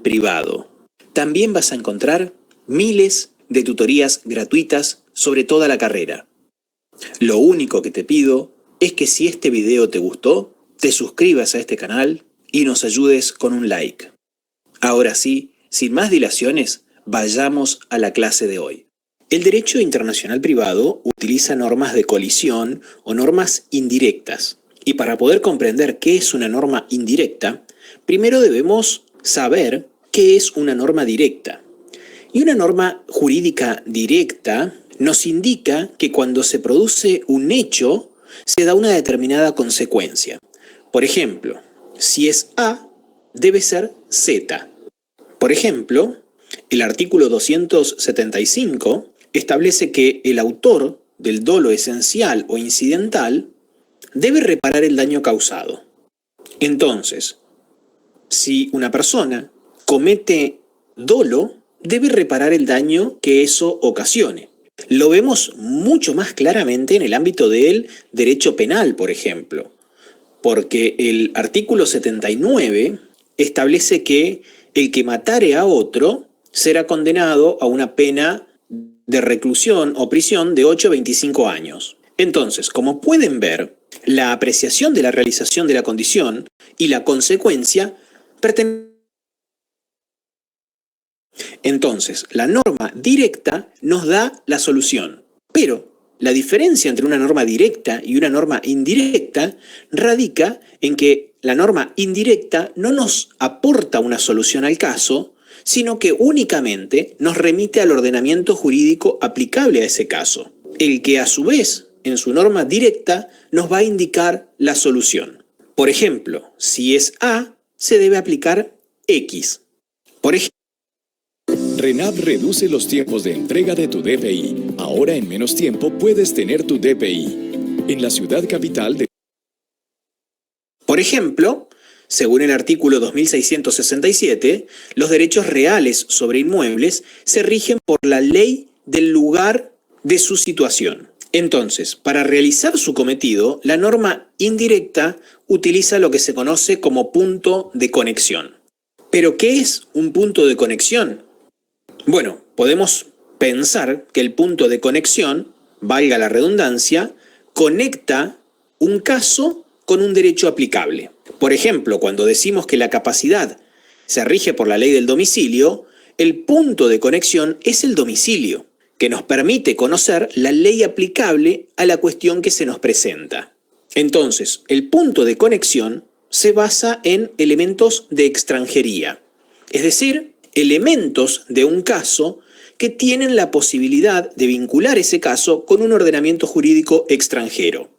privado. También vas a encontrar miles de tutorías gratuitas sobre toda la carrera. Lo único que te pido es que si este video te gustó, te suscribas a este canal y nos ayudes con un like. Ahora sí, sin más dilaciones, vayamos a la clase de hoy. El derecho internacional privado utiliza normas de colisión o normas indirectas. Y para poder comprender qué es una norma indirecta, primero debemos saber qué es una norma directa. Y una norma jurídica directa nos indica que cuando se produce un hecho, se da una determinada consecuencia. Por ejemplo, si es A, debe ser Z. Por ejemplo, el artículo 275 establece que el autor del dolo esencial o incidental debe reparar el daño causado. Entonces, si una persona comete dolo, debe reparar el daño que eso ocasione. Lo vemos mucho más claramente en el ámbito del derecho penal, por ejemplo, porque el artículo 79 establece que el que matare a otro será condenado a una pena de reclusión o prisión de 8 a 25 años. Entonces, como pueden ver, la apreciación de la realización de la condición y la consecuencia pertenecen. Entonces, la norma directa nos da la solución, pero la diferencia entre una norma directa y una norma indirecta radica en que la norma indirecta no nos aporta una solución al caso, sino que únicamente nos remite al ordenamiento jurídico aplicable a ese caso, el que a su vez, en su norma directa, nos va a indicar la solución. Por ejemplo, si es A, se debe aplicar X. Por ejemplo, RENAV reduce los tiempos de entrega de tu DPI. Ahora en menos tiempo puedes tener tu DPI. En la ciudad capital de... Por ejemplo, según el artículo 2667, los derechos reales sobre inmuebles se rigen por la ley del lugar de su situación. Entonces, para realizar su cometido, la norma indirecta utiliza lo que se conoce como punto de conexión. ¿Pero qué es un punto de conexión? Bueno, podemos pensar que el punto de conexión, valga la redundancia, conecta un caso con un derecho aplicable. Por ejemplo, cuando decimos que la capacidad se rige por la ley del domicilio, el punto de conexión es el domicilio, que nos permite conocer la ley aplicable a la cuestión que se nos presenta. Entonces, el punto de conexión se basa en elementos de extranjería, es decir, elementos de un caso que tienen la posibilidad de vincular ese caso con un ordenamiento jurídico extranjero.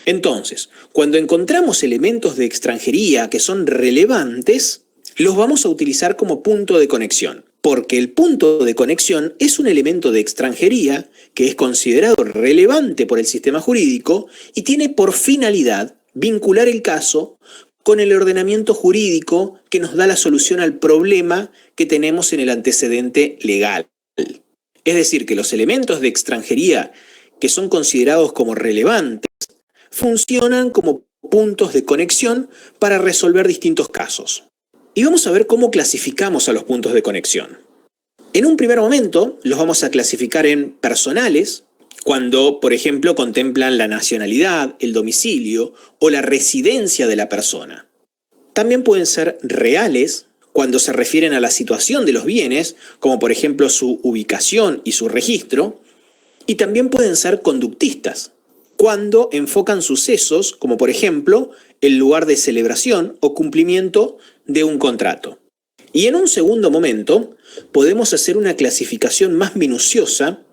Entonces, cuando encontramos elementos de extranjería que son relevantes, los vamos a utilizar como punto de conexión, porque el punto de conexión es un elemento de extranjería que es considerado relevante por el sistema jurídico y tiene por finalidad vincular el caso con el ordenamiento jurídico que nos da la solución al problema que tenemos en el antecedente legal. Es decir, que los elementos de extranjería que son considerados como relevantes funcionan como puntos de conexión para resolver distintos casos. Y vamos a ver cómo clasificamos a los puntos de conexión. En un primer momento los vamos a clasificar en personales, cuando, por ejemplo, contemplan la nacionalidad, el domicilio o la residencia de la persona. También pueden ser reales, cuando se refieren a la situación de los bienes, como por ejemplo su ubicación y su registro. Y también pueden ser conductistas, cuando enfocan sucesos, como por ejemplo el lugar de celebración o cumplimiento de un contrato. Y en un segundo momento podemos hacer una clasificación más minuciosa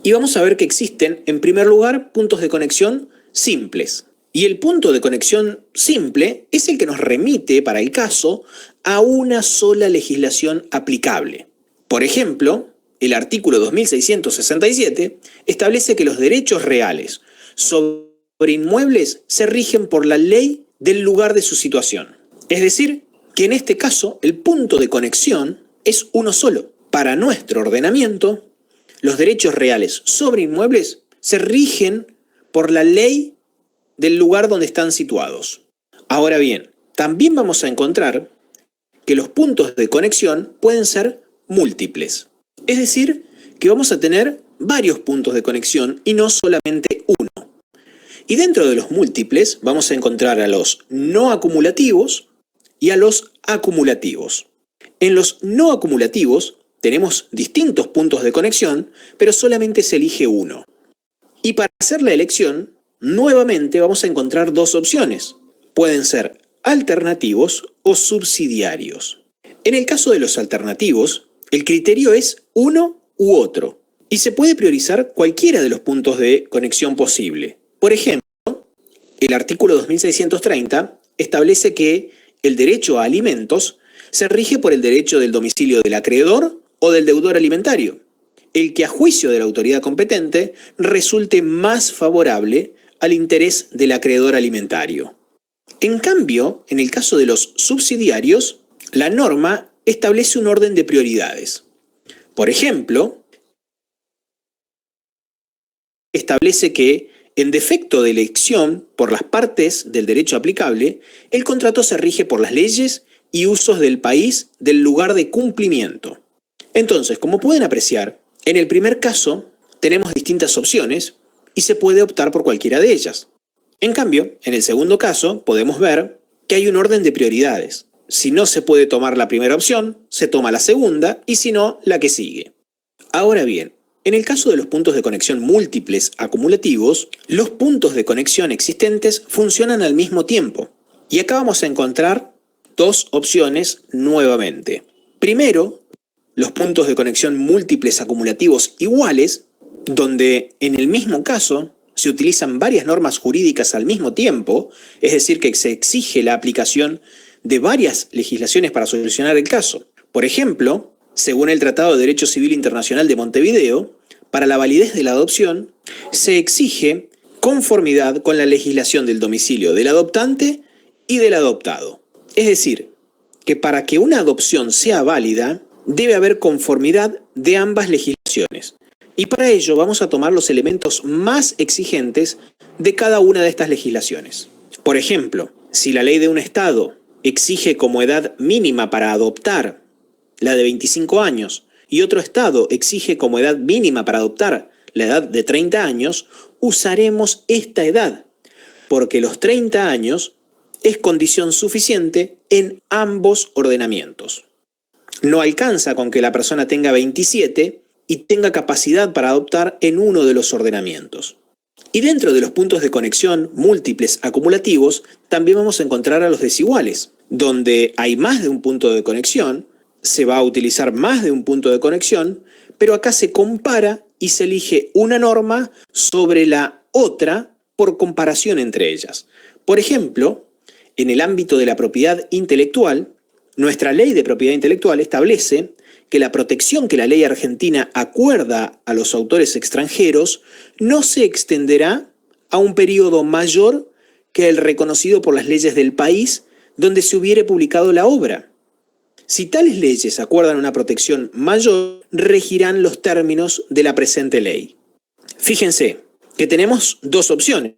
y vamos a ver que existen, en primer lugar, puntos de conexión simples. Y el punto de conexión simple es el que nos remite, para el caso, a una sola legislación aplicable. Por ejemplo, el artículo 2667 establece que los derechos reales sobre inmuebles se rigen por la ley del lugar de su situación. Es decir, que en este caso el punto de conexión es uno solo. Para nuestro ordenamiento, los derechos reales sobre inmuebles se rigen por la ley del lugar donde están situados. Ahora bien, también vamos a encontrar que los puntos de conexión pueden ser múltiples. Es decir, que vamos a tener varios puntos de conexión y no solamente uno. Y dentro de los múltiples vamos a encontrar a los no acumulativos y a los acumulativos. En los no acumulativos tenemos distintos puntos de conexión, pero solamente se elige uno. Y para hacer la elección, nuevamente vamos a encontrar dos opciones. Pueden ser alternativos o subsidiarios. En el caso de los alternativos, el criterio es uno u otro, y se puede priorizar cualquiera de los puntos de conexión posible. Por ejemplo, el artículo 2630 establece que el derecho a alimentos se rige por el derecho del domicilio del acreedor o del deudor alimentario, el que a juicio de la autoridad competente resulte más favorable al interés del acreedor alimentario. En cambio, en el caso de los subsidiarios, la norma establece un orden de prioridades. Por ejemplo, establece que, en defecto de elección por las partes del derecho aplicable, el contrato se rige por las leyes y usos del país del lugar de cumplimiento. Entonces, como pueden apreciar, en el primer caso tenemos distintas opciones y se puede optar por cualquiera de ellas. En cambio, en el segundo caso podemos ver que hay un orden de prioridades. Si no se puede tomar la primera opción, se toma la segunda y si no, la que sigue. Ahora bien, en el caso de los puntos de conexión múltiples acumulativos, los puntos de conexión existentes funcionan al mismo tiempo. Y acá vamos a encontrar dos opciones nuevamente. Primero, los puntos de conexión múltiples acumulativos iguales, donde en el mismo caso se utilizan varias normas jurídicas al mismo tiempo, es decir, que se exige la aplicación de varias legislaciones para solucionar el caso. Por ejemplo, según el Tratado de Derecho Civil Internacional de Montevideo, para la validez de la adopción se exige conformidad con la legislación del domicilio del adoptante y del adoptado. Es decir, que para que una adopción sea válida, debe haber conformidad de ambas legislaciones. Y para ello vamos a tomar los elementos más exigentes de cada una de estas legislaciones. Por ejemplo, si la ley de un Estado exige como edad mínima para adoptar la de 25 años y otro Estado exige como edad mínima para adoptar la edad de 30 años, usaremos esta edad, porque los 30 años es condición suficiente en ambos ordenamientos. No alcanza con que la persona tenga 27 y tenga capacidad para adoptar en uno de los ordenamientos. Y dentro de los puntos de conexión múltiples acumulativos, también vamos a encontrar a los desiguales, donde hay más de un punto de conexión, se va a utilizar más de un punto de conexión, pero acá se compara y se elige una norma sobre la otra por comparación entre ellas. Por ejemplo, en el ámbito de la propiedad intelectual, nuestra ley de propiedad intelectual establece que la protección que la ley argentina acuerda a los autores extranjeros no se extenderá a un periodo mayor que el reconocido por las leyes del país donde se hubiere publicado la obra. Si tales leyes acuerdan una protección mayor, regirán los términos de la presente ley. Fíjense que tenemos dos opciones: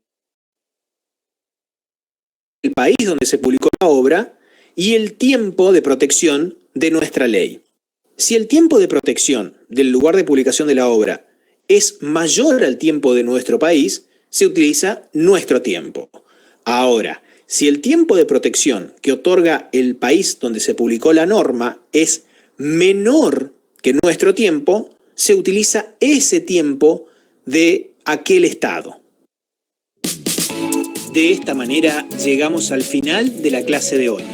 el país donde se publicó la obra y el tiempo de protección de nuestra ley. Si el tiempo de protección del lugar de publicación de la obra es mayor al tiempo de nuestro país, se utiliza nuestro tiempo. Ahora, si el tiempo de protección que otorga el país donde se publicó la norma es menor que nuestro tiempo, se utiliza ese tiempo de aquel estado. De esta manera llegamos al final de la clase de hoy.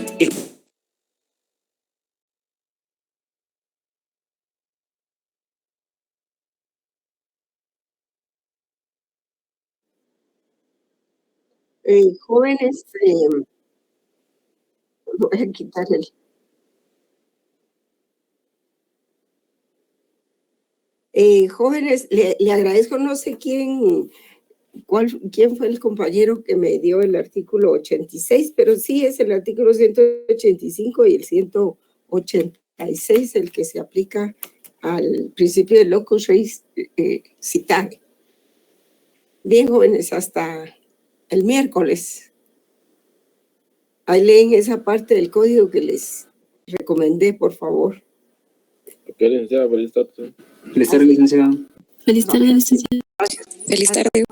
Jóvenes, voy a quitar el... jóvenes, le agradezco, no sé quién fue el compañero que me dio el artículo 86, pero sí es el artículo 185 y el 186 el que se aplica al principio de locus reis citare. Bien, jóvenes, hasta el miércoles. Ahí leen esa parte del código que les recomendé, por favor. Ok, licenciada, feliz tarde. Feliz tarde, licenciado. Feliz tarde, licenciado. Gracias. Feliz tarde.